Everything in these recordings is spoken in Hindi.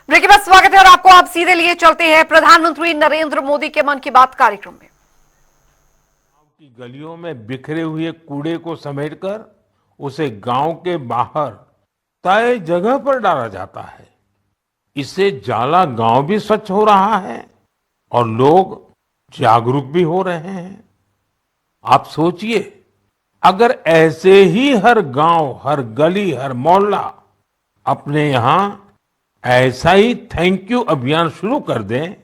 ब्रेक के बाद स्वागत है और आपको आप सीधे लिए चलते हैं प्रधानमंत्री नरेंद्र मोदी के मन की बात कार्यक्रम में। गांव की गलियों में बिखरे हुए कूड़े को समेटकर उसे गांव के बाहर तय जगह पर डाला जाता है। इससे जाला गांव भी स्वच्छ हो रहा है और लोग जागरूक भी हो रहे हैं। आप सोचिए, अगर ऐसे ही हर गांव, हर गली, हर मोहल्ला अपने यहाँ ऐसा ही थैंक यू अभियान शुरू कर दें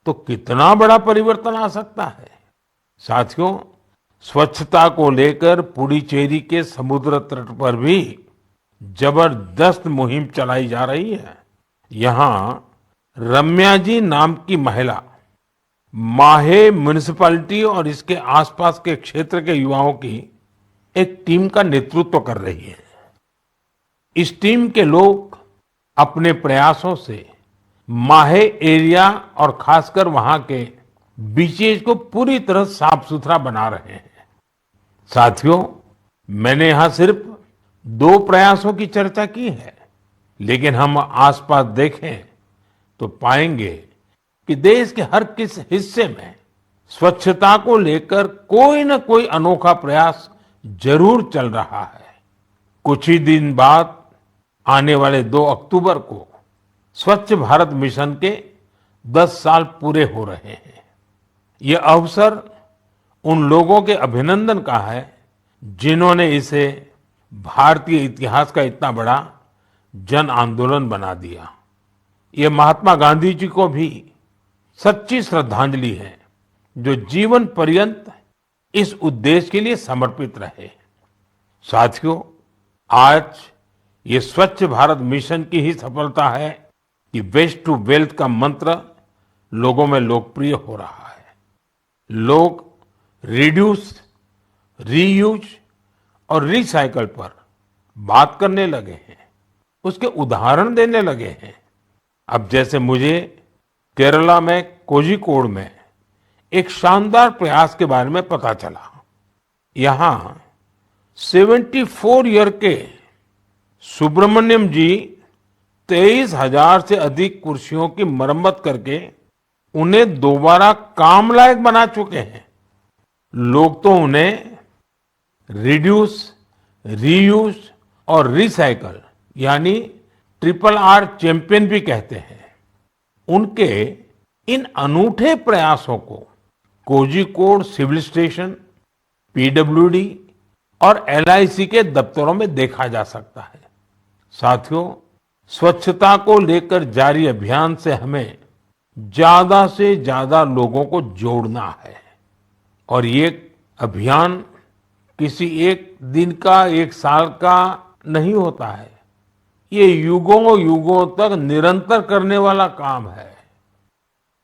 तो कितना बड़ा परिवर्तन आ सकता है। साथियों, स्वच्छता को लेकर पुडुचेरी के समुद्र तट पर भी जबरदस्त मुहिम चलाई जा रही है। यहाँ रम्या जी नाम की महिला माहे म्युनिसिपैलिटी और इसके आसपास के क्षेत्र के युवाओं की एक टीम का नेतृत्व कर रही है। इस टीम के लोग अपने प्रयासों से माहे एरिया और खासकर वहां के बीचेज को पूरी तरह साफ सुथरा बना रहे हैं। साथियों, मैंने यहां सिर्फ 2 प्रयासों की चर्चा की है, लेकिन हम आसपास देखें तो पाएंगे कि देश के हर किस हिस्से में स्वच्छता को लेकर कोई न कोई अनोखा प्रयास जरूर चल रहा है। कुछ ही दिन बाद आने वाले 2 अक्टूबर को स्वच्छ भारत मिशन के 10 साल पूरे हो रहे हैं। ये अवसर उन लोगों के अभिनंदन का है जिन्होंने इसे भारतीय इतिहास का इतना बड़ा जन आंदोलन बना दिया। ये महात्मा गांधी जी को भी सच्ची श्रद्धांजलि है, जो जीवन पर्यंत इस उद्देश्य के लिए समर्पित रहे। साथियों, आज ये स्वच्छ भारत मिशन की ही सफलता है कि वेस्ट टू वेल्थ का मंत्र लोगों में लोकप्रिय हो रहा है। लोग रिड्यूस, रीयूज और रिसाइकल पर बात करने लगे हैं, उसके उदाहरण देने लगे हैं। अब जैसे मुझे केरला में कोझिकोड में एक शानदार प्रयास के बारे में पता चला। यहाँ 74 ईयर के सुब्रमण्यम जी 23,000 से अधिक कुर्सियों की मरम्मत करके उन्हें दोबारा काम लायक बना चुके हैं। लोग तो उन्हें रिड्यूस, रीयूज और रिसाइकल यानी RRR चैंपियन भी कहते हैं। उनके इन अनूठे प्रयासों को कोझिकोड सिविल स्टेशन, पीडब्ल्यूडी और LIC के दफ्तरों में देखा जा सकता है। साथियों, स्वच्छता को लेकर जारी अभियान से हमें ज्यादा से ज्यादा लोगों को जोड़ना है और ये अभियान किसी एक दिन का, एक साल का नहीं होता है। ये युगों युगों तक निरंतर करने वाला काम है।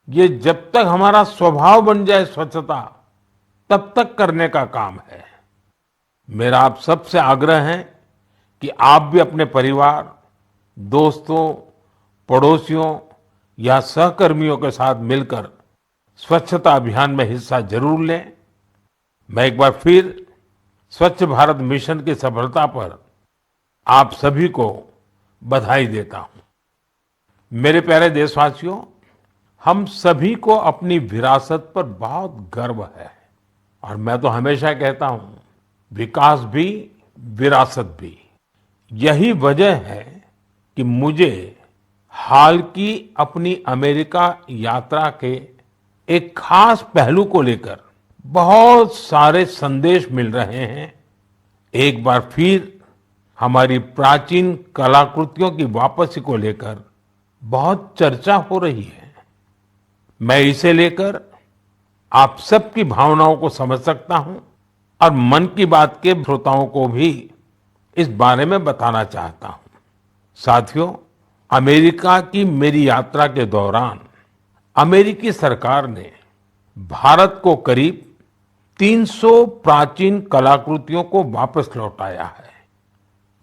ये जब तक हमारा स्वभाव बन जाए स्वच्छता, तब तक करने का काम है। मेरा आप सबसे आग्रह है कि आप भी अपने परिवार, दोस्तों, पड़ोसियों या सहकर्मियों के साथ मिलकर स्वच्छता अभियान में हिस्सा जरूर लें। मैं एक बार फिर स्वच्छ भारत मिशन की सफलता पर आप सभी को बधाई देता हूं। मेरे प्यारे देशवासियों, हम सभी को अपनी विरासत पर बहुत गर्व है और मैं तो हमेशा कहता हूं, विकास भी, विरासत भी। यही वजह है कि मुझे हाल की अपनी अमेरिका यात्रा के एक खास पहलू को लेकर बहुत सारे संदेश मिल रहे हैं। एक बार फिर हमारी प्राचीन कलाकृतियों की वापसी को लेकर बहुत चर्चा हो रही है। मैं इसे लेकर आप सबकी भावनाओं को समझ सकता हूं और मन की बात के श्रोताओं को भी इस बारे में बताना चाहता हूं। साथियों, अमेरिका की मेरी यात्रा के दौरान अमेरिकी सरकार ने भारत को करीब 300 प्राचीन कलाकृतियों को वापस लौटाया है।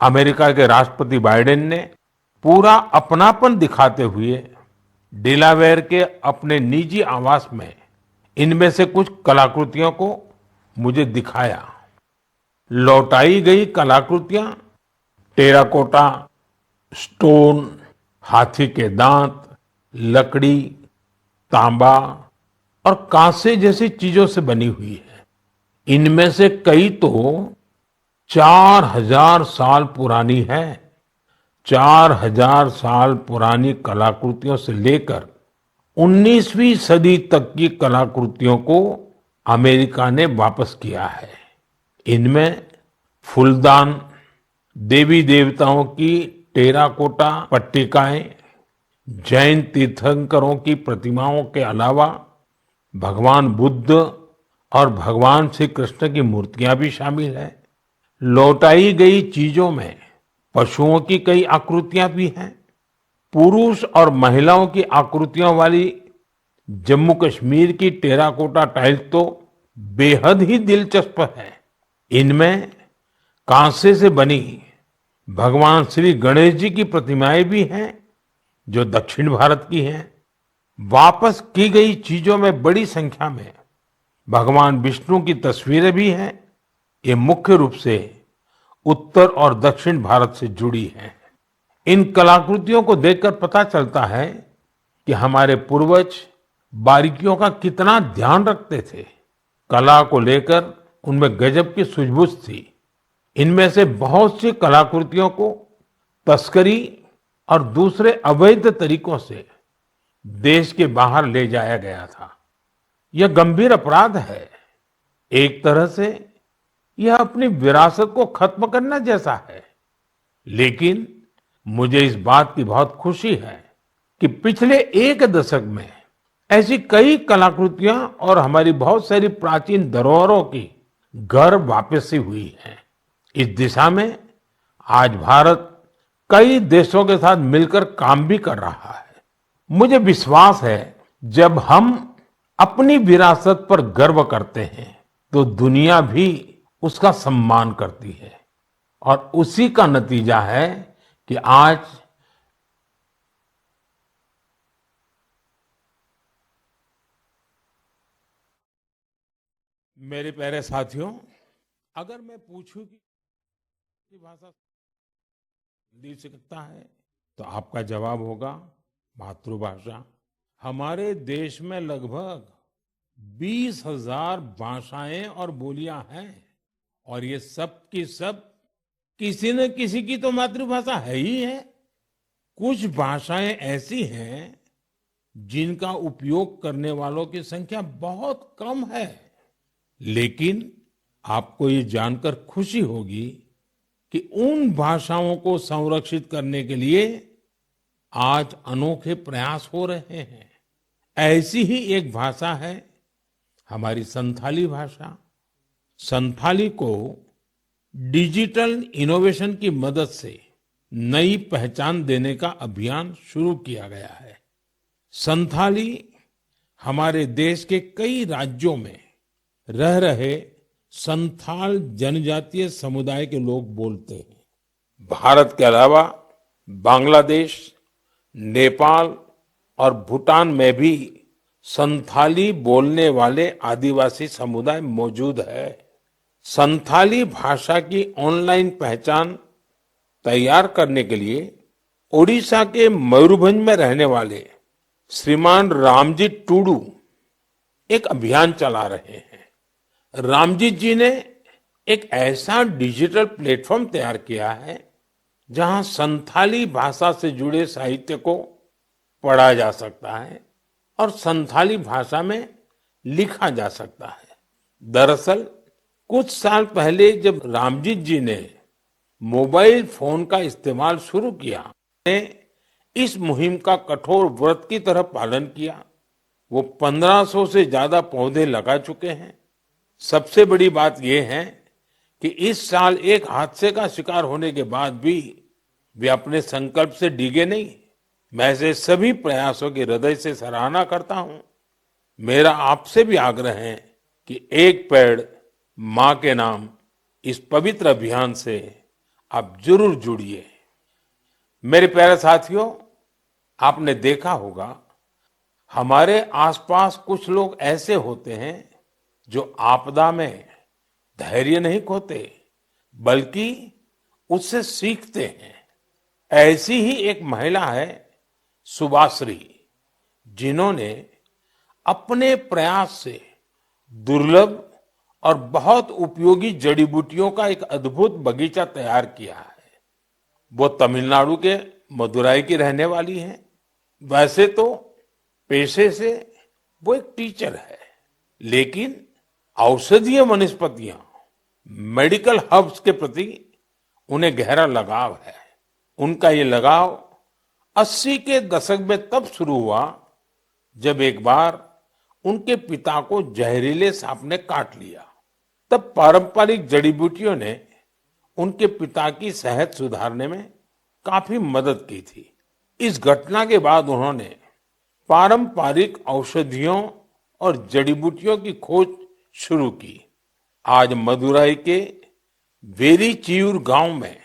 अमेरिका के राष्ट्रपति बाइडेन ने पूरा अपनापन दिखाते हुए डेलावेयर के अपने निजी आवास में इनमें से कुछ कलाकृतियों को मुझे दिखाया। लौटाई गई कलाकृतियां टेराकोटा, स्टोन, हाथी के दांत, लकड़ी, तांबा और कांसे जैसी चीजों से बनी हुई है। इनमें से कई तो 4000 साल पुरानी है। 4000 साल पुरानी कलाकृतियों से लेकर 19वीं सदी तक की कलाकृतियों को अमेरिका ने वापस किया है। इनमें फूलदान, देवी देवताओं की टेराकोटा पट्टिकाएं, जैन तीर्थंकरों की प्रतिमाओं के अलावा भगवान बुद्ध और भगवान श्री कृष्ण की मूर्तियां भी शामिल है। लौटाई गई चीजों में पशुओं की कई आकृतियां भी हैं। पुरुष और महिलाओं की आकृतियों वाली जम्मू कश्मीर की टेराकोटा टाइल्स तो बेहद ही दिलचस्प है। इनमें कांसे से बनी भगवान श्री गणेश जी की प्रतिमाएं भी हैं, जो दक्षिण भारत की हैं। वापस की गई चीजों में बड़ी संख्या में भगवान विष्णु की तस्वीरें भी हैं। ये मुख्य रूप से उत्तर और दक्षिण भारत से जुड़ी हैं। इन कलाकृतियों को देखकर पता चलता है कि हमारे पूर्वज बारीकियों का कितना ध्यान रखते थे। कला को लेकर उनमें गजब की सूझबूझ थी। इनमें से बहुत सी कलाकृतियों को तस्करी और दूसरे अवैध तरीकों से देश के बाहर ले जाया गया था। यह गंभीर अपराध है। एक तरह से यह अपनी विरासत को खत्म करना जैसा है। लेकिन मुझे इस बात की बहुत खुशी है कि पिछले एक दशक में ऐसी कई कलाकृतियां और हमारी बहुत सारी प्राचीन धरोहरों की घर वापसी हुई है। इस दिशा में आज भारत कई देशों के साथ मिलकर काम भी कर रहा है। मुझे विश्वास है, जब हम अपनी विरासत पर गर्व करते हैं तो दुनिया भी उसका सम्मान करती है। और उसी का नतीजा है कि आज मेरे प्यारे साथियों, अगर मैं पूछूं कि भाषा हिंदी सीखता है तो आपका जवाब होगा मातृभाषा। हमारे देश में लगभग 20,000 भाषाएं और बोलियां हैं और ये सब की सब किसी न किसी की तो मातृभाषा है ही है। कुछ भाषाएं ऐसी हैं जिनका उपयोग करने वालों की संख्या बहुत कम है। लेकिन आपको ये जानकर खुशी होगी कि उन भाषाओं को संरक्षित करने के लिए आज अनोखे प्रयास हो रहे हैं। ऐसी ही एक भाषा है हमारी संथाली भाषा। संथाली को डिजिटल इनोवेशन की मदद से नई पहचान देने का अभियान शुरू किया गया है। संथाली हमारे देश के कई राज्यों में रह रहे संथाल जनजातीय समुदाय के लोग बोलते हैं। भारत के अलावा बांग्लादेश, नेपाल और भूटान में भी संथाली बोलने वाले आदिवासी समुदाय मौजूद है। संथाली भाषा की ऑनलाइन पहचान तैयार करने के लिए ओडिशा के मयूरभंज में रहने वाले श्रीमान रामजी टूडू एक अभियान चला रहे हैं। रामजी जी ने एक ऐसा डिजिटल प्लेटफॉर्म तैयार किया है जहां संथाली भाषा से जुड़े साहित्य को पढ़ा जा सकता है और संथाली भाषा में लिखा जा सकता है। दरअसल कुछ साल पहले जब रामजी जी ने मोबाइल फोन का इस्तेमाल शुरू किया, ने इस मुहिम का कठोर व्रत की तरह पालन किया। वो 1500 से ज्यादा पौधे लगा चुके हैं। सबसे बड़ी बात यह है कि इस साल एक हादसे का शिकार होने के बाद भी वे अपने संकल्प से डिगे नहीं। मैं ऐसे सभी प्रयासों की हृदय से सराहना करता हूं। मेरा आपसे भी आग्रह है कि एक पेड़ मां के नाम इस पवित्र अभियान से आप जरूर जुड़िए। मेरे प्यारे साथियों, आपने देखा होगा हमारे आसपास कुछ लोग ऐसे होते हैं जो आपदा में धैर्य नहीं खोते बल्कि उससे सीखते हैं। ऐसी ही एक महिला है सुभाश्री, जिन्होंने अपने प्रयास से दुर्लभ और बहुत उपयोगी जड़ी बूटियों का एक अद्भुत बगीचा तैयार किया है। वो तमिलनाडु के मदुराई की रहने वाली हैं। वैसे तो पेशे से वो एक टीचर है, लेकिन औषधीय वनस्पतियां, मेडिकल हर्ब्स के प्रति उन्हें गहरा लगाव है। उनका ये लगाव 80 के दशक में तब शुरू हुआ जब एक बार उनके पिता को जहरीले सांप ने काट लिया। तब पारंपरिक जड़ी बूटियों ने उनके पिता की सेहत सुधारने में काफी मदद की थी। इस घटना के बाद उन्होंने पारंपरिक औषधियों और जड़ी बूटियों की खोज शुरू की। आज मदुराई के वेरीचियूर गांव में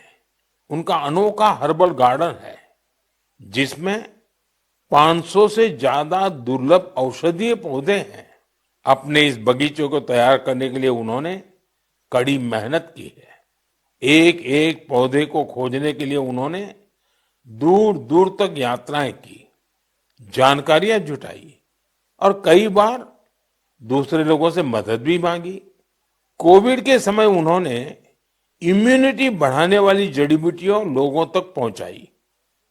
उनका अनोखा हर्बल गार्डन है, जिसमें 500 से ज्यादा दुर्लभ औषधीय पौधे हैं। अपने इस बगीचे को तैयार करने के लिए उन्होंने कड़ी मेहनत की है। एक एक पौधे को खोजने के लिए उन्होंने दूर दूर तक यात्राएं की, जानकारियां जुटाई और कई बार दूसरे लोगों से मदद भी मांगी। कोविड के समय उन्होंने इम्यूनिटी बढ़ाने वाली जड़ी बूटियां लोगों तक पहुंचाई।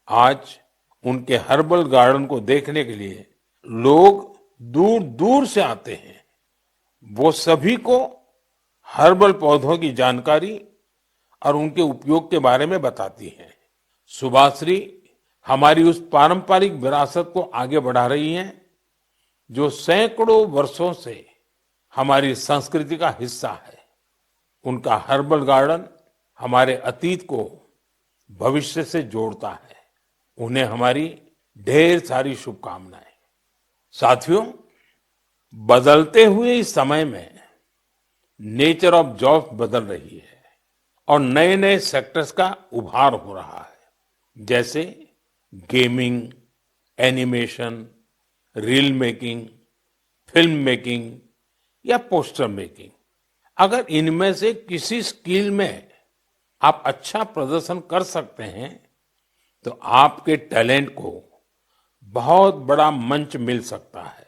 आज उनके हर्बल गार्डन को देखने के लिए लोग दूर दूर से आते हैं। वो सभी को हर्बल पौधों की जानकारी और उनके उपयोग के बारे में बताती हैं। सुभाश्री हमारी उस पारंपरिक विरासत को आगे बढ़ा रही हैं, जो सैकड़ों वर्षों से हमारी संस्कृति का हिस्सा है। उनका हर्बल गार्डन हमारे अतीत को भविष्य से जोड़ता है। उन्हें हमारी ढेर सारी शुभकामनाएं। साथियों, बदलते हुए इस समय में नेचर ऑफ जॉब्स बदल रही है और नए नए सेक्टर्स का उभार हो रहा है, जैसे gaming, animation, reel making, film making या पोस्टर मेकिंग। अगर इनमें से किसी स्किल में आप अच्छा प्रदर्शन कर सकते हैं तो आपके टैलेंट को बहुत बड़ा मंच मिल सकता है।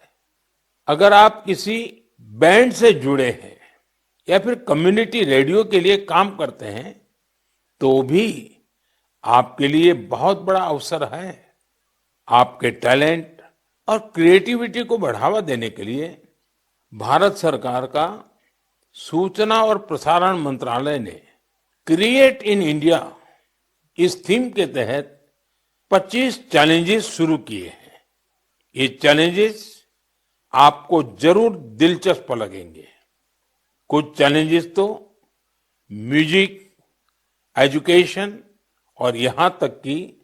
अगर आप किसी बैंड से जुड़े हैं या फिर कम्युनिटी रेडियो के लिए काम करते हैं तो भी आपके लिए बहुत बड़ा अवसर है। आपके टैलेंट और क्रिएटिविटी को बढ़ावा देने के लिए भारत सरकार का सूचना और प्रसारण मंत्रालय ने क्रिएट इन इंडिया इस थीम के तहत 25 चैलेंजेस शुरू किए हैं। ये चैलेंजेस आपको जरूर दिलचस्प लगेंगे। कुछ चैलेंजेस तो म्यूजिक, एजुकेशन और यहां तक कि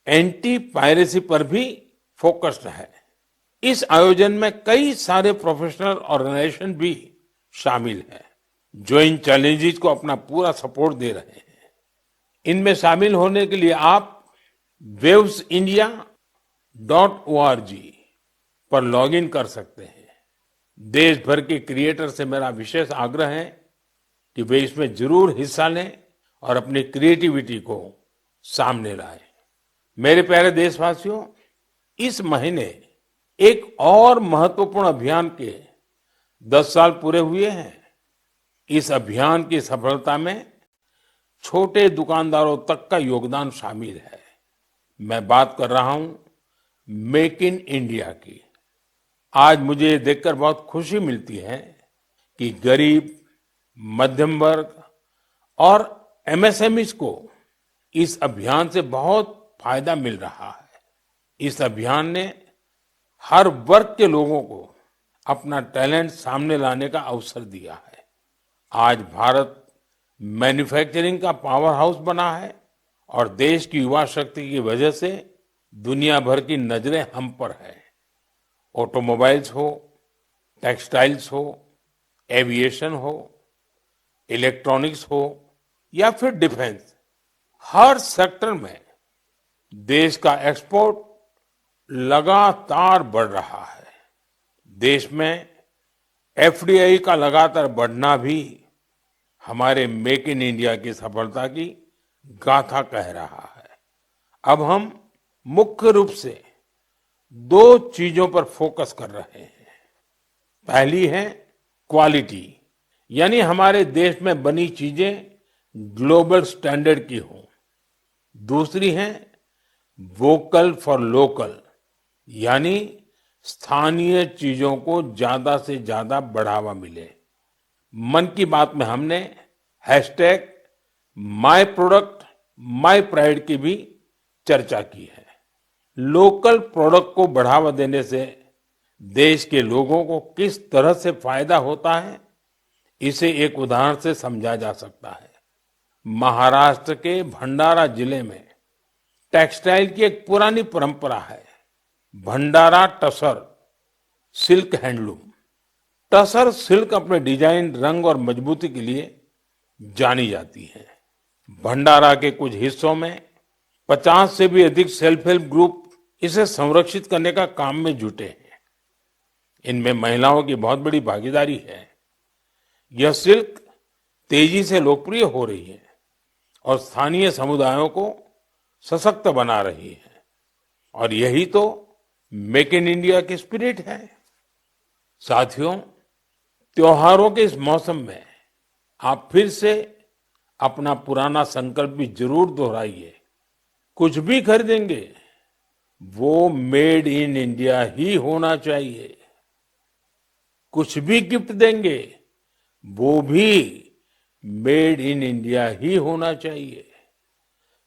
एंटी पायरेसी पर भी फोकस्ड है। इस आयोजन में कई सारे प्रोफेशनल ऑर्गेनाइजेशन भी शामिल हैं, जो इन चैलेंजेस को अपना पूरा सपोर्ट दे रहे हैं। इनमें शामिल होने के लिए आप wavesindia.org पर लॉगिन कर सकते हैं। देश भर के क्रिएटर से मेरा विशेष आग्रह है कि वे इसमें जरूर हिस्सा लें और अपनी क्रिएटिविटी को सामने लाएं। मेरे प्यारे देशवासियों, इस महीने एक और महत्वपूर्ण अभियान के 10 साल पूरे हुए हैं। इस अभियान की सफलता में छोटे दुकानदारों तक का योगदान शामिल है। मैं बात कर रहा हूं मेक इन इंडिया की। आज मुझे ये देखकर बहुत खुशी मिलती है कि गरीब, मध्यम वर्ग और एमएसएमईज को इस अभियान से बहुत फायदा मिल रहा है। इस अभियान ने हर वर्ग के लोगों को अपना टैलेंट सामने लाने का अवसर दिया है। आज भारत मैन्युफैक्चरिंग का पावर हाउस बना है और देश की युवा शक्ति की वजह से दुनिया भर की नजरें हम पर है। ऑटोमोबाइल्स हो, टेक्सटाइल्स हो, एविएशन हो, इलेक्ट्रॉनिक्स हो या फिर डिफेंस, हर सेक्टर में देश का एक्सपोर्ट लगातार बढ़ रहा है। देश में एफडीआई का लगातार बढ़ना भी हमारे मेक इन इंडिया की सफलता की गाथा कह रहा है। अब हम मुख्य रूप से दो चीजों पर फोकस कर रहे हैं। पहली है क्वालिटी, यानी हमारे देश में बनी चीजें ग्लोबल स्टैंडर्ड की हों। दूसरी है वोकल फॉर लोकल, यानी स्थानीय चीजों को ज्यादा से ज्यादा बढ़ावा मिले। मन की बात में हमने hashtag my product my pride की भी चर्चा की है। लोकल प्रोडक्ट को बढ़ावा देने से देश के लोगों को किस तरह से फायदा होता है, इसे एक उदाहरण से समझा जा सकता है। महाराष्ट्र के भंडारा जिले में टेक्सटाइल की एक पुरानी परंपरा है, Bhandara tussar silk handloom. Tussar silk अपने डिजाइन, रंग और मजबूती के लिए जानी जाती है। भंडारा के कुछ हिस्सों में 50 से भी अधिक सेल्फ हेल्प ग्रुप इसे संरक्षित करने का काम में जुटे हैं। इनमें महिलाओं की बहुत बड़ी भागीदारी है। यह सिल्क तेजी से लोकप्रिय हो रही है और स्थानीय समुदायों को सशक्त बना रही है। और यही तो मेक इन इंडिया की स्पिरिट है। साथियों, त्योहारों के इस मौसम में आप फिर से अपना पुराना संकल्प भी जरूर दोहराइए। कुछ भी खरीदेंगे वो मेड इन इंडिया ही होना चाहिए। कुछ भी गिफ्ट देंगे वो भी मेड इन इंडिया ही होना चाहिए।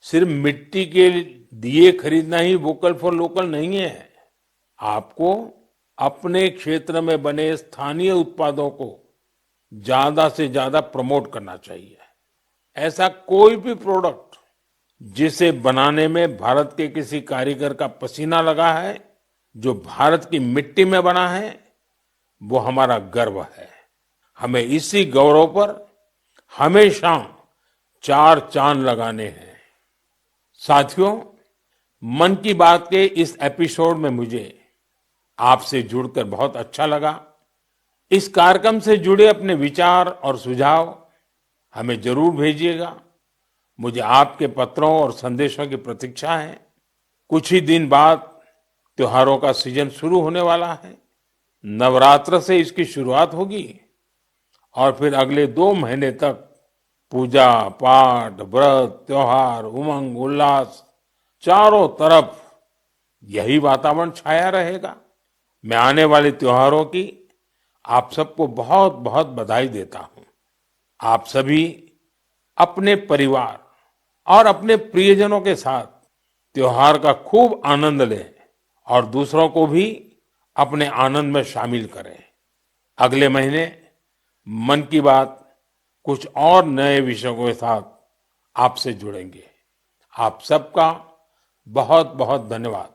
सिर्फ मिट्टी के दिए खरीदना ही वोकल फॉर लोकल नहीं है। आपको अपने क्षेत्र में बने स्थानीय उत्पादों को ज्यादा से ज्यादा प्रमोट करना चाहिए। ऐसा कोई भी प्रोडक्ट जिसे बनाने में भारत के किसी कारीगर का पसीना लगा है, जो भारत की मिट्टी में बना है, वो हमारा गर्व है। हमें इसी गौरव पर हमेशा चार चांद लगाने हैं। साथियों, मन की बात के इस एपिसोड में मुझे आपसे जुड़कर बहुत अच्छा लगा। इस कार्यक्रम से जुड़े अपने विचार और सुझाव हमें जरूर भेजिएगा। मुझे आपके पत्रों और संदेशों की प्रतीक्षा है। कुछ ही दिन बाद त्योहारों का सीजन शुरू होने वाला है। नवरात्र से इसकी शुरुआत होगी और फिर अगले 2 महीने तक पूजा पाठ, व्रत, त्योहार, उमंग उल्लास, चारों तरफ यही वातावरण छाया रहेगा। मैं आने वाले त्योहारों की आप सबको बहुत बहुत बधाई देता हूं। आप सभी अपने परिवार और अपने प्रियजनों के साथ त्योहार का खूब आनंद लें और दूसरों को भी अपने आनंद में शामिल करें। अगले महीने मन की बात कुछ और नए विषयों के साथ आपसे जुड़ेंगे। आप सबका बहुत बहुत धन्यवाद।